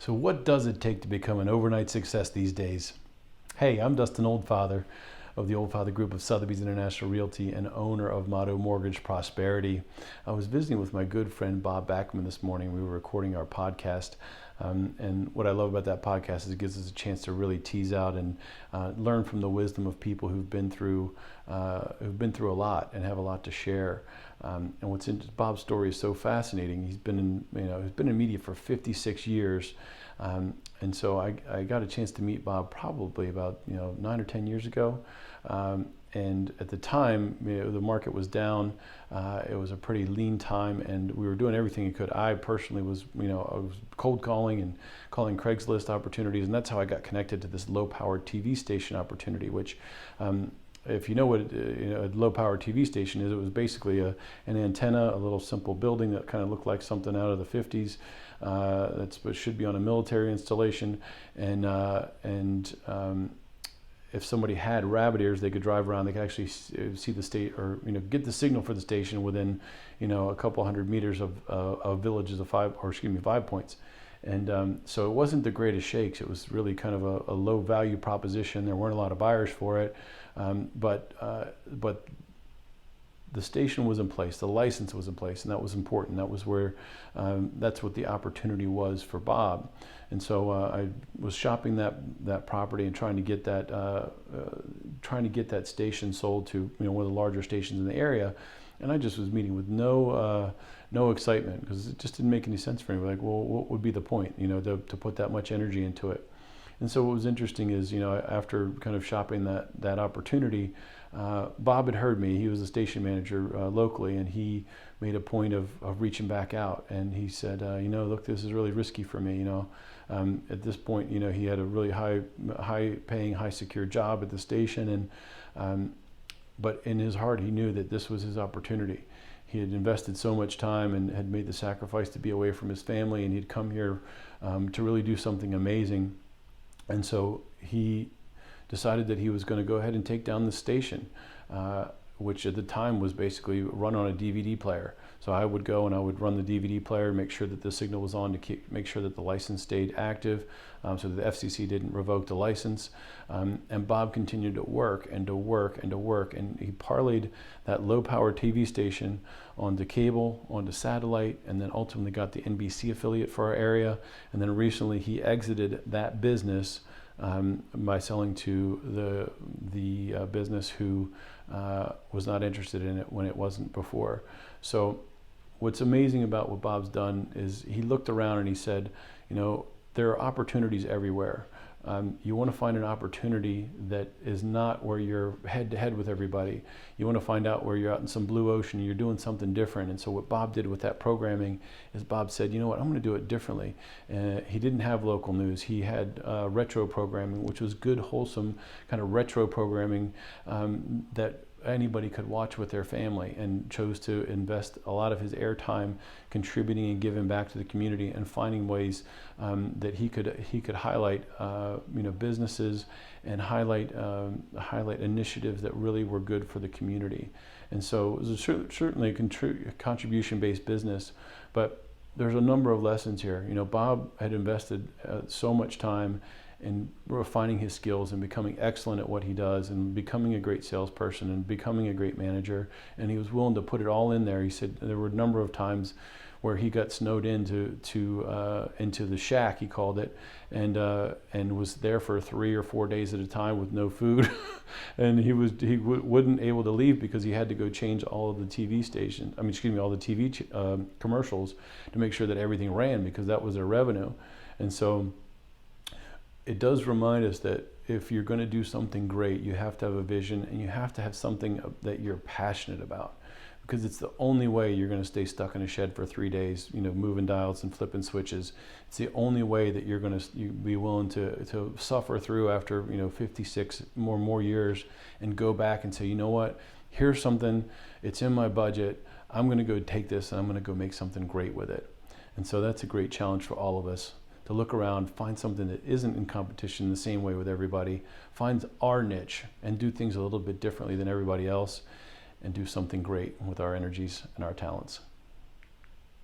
So what does it take to become an overnight success these days? Hey, I'm Dustin Oldfather of the Oldfather Group of Sotheby's International Realty and owner of Motto Mortgage Prosperity. I was visiting with my good friend Bob Backman this morning. We were recording our podcast. And what I love about that podcast is it gives us a chance to really tease out and learn from the wisdom of people who've been through a lot and have a lot to share. And what's in Bob's story is so fascinating. He's been in media for 56 years. And so I got a chance to meet Bob probably about 9 or 10 years ago. And at the time, the market was down. It was a pretty lean time, and we were doing everything we could. I personally was, I was cold calling and calling Craigslist opportunities, and that's how I got connected to this low-powered TV station opportunity. Which, if you know what a low-powered TV station is, it was basically an antenna, a little simple building that kind of looked like something out of the 50s. That should be on a military installation, and if somebody had rabbit ears, they could drive around. They could actually see the state, or get the signal for the station within a couple hundred meters of villages of 5 points. And so it wasn't the greatest shakes. It was really kind of a low value proposition. There weren't a lot of buyers for it, but the station was in place, the license was in place, and that was important. That was where, that's what the opportunity was for Bob. And so I was shopping that property and trying to get that station sold to one of the larger stations in the area. And I just was meeting with no excitement, because it just didn't make any sense for me. Like, well, what would be the point, to put that much energy into it? And so what was interesting is, after kind of shopping that opportunity, Bob had heard me. He was a station manager locally, and he made a point of reaching back out. And he said, look, this is really risky for me. At this point, he had a really high-paying, high-secure job at the station, but in his heart, he knew that this was his opportunity. He had invested so much time and had made the sacrifice to be away from his family, and he'd come here to really do something amazing. And so he decided that he was going to go ahead and take down the station, which at the time was basically run on a DVD player. So I would go and I would run the DVD player, make sure that the signal was on, to make sure that the license stayed active, so that the FCC didn't revoke the license. And Bob continued to work and to work and to work, and he parlayed that low-power TV station onto cable, onto satellite, and then ultimately got the NBC affiliate for our area. And then recently he exited that business by selling to the business who was not interested in it when it wasn't before. So what's amazing about what Bob's done is he looked around and he said, there are opportunities everywhere. You want to find an opportunity that is not where you're head to head with everybody. You want to find out where you're out in some blue ocean and you're doing something different. And so what Bob did with that programming is Bob said, I'm going to do it differently. He didn't have local news. He had retro programming, which was good, wholesome kind of retro programming that anybody could watch with their family, and chose to invest a lot of his airtime contributing and giving back to the community and finding ways that he could highlight businesses and highlight initiatives that really were good for the community. And so it was certainly a contribution-based business, but there's a number of lessons here. Bob had invested so much time in refining his skills and becoming excellent at what he does, and becoming a great salesperson and becoming a great manager. And he was willing to put it all in there. He said there were a number of times where he got snowed into the shack, he called it, and was there for 3 or 4 days at a time with no food. And he wouldn't able to leave because he had to go change all of the TV stations. All the TV commercials to make sure that everything ran, because that was their revenue. And so it does remind us that if you're going to do something great, you have to have a vision, and you have to have something that you're passionate about, because it's the only way you're going to stay stuck in a shed for 3 days, moving dials and flipping switches. It's the only way that you're going to be willing to suffer through after 56 more years, and go back and say, you know what, here's something, it's in my budget, I'm going to go take this and I'm going to go make something great with it. And so that's a great challenge for all of us, to look around, find something that isn't in competition the same way with everybody, find our niche and do things a little bit differently than everybody else, and do something great with our energies and our talents.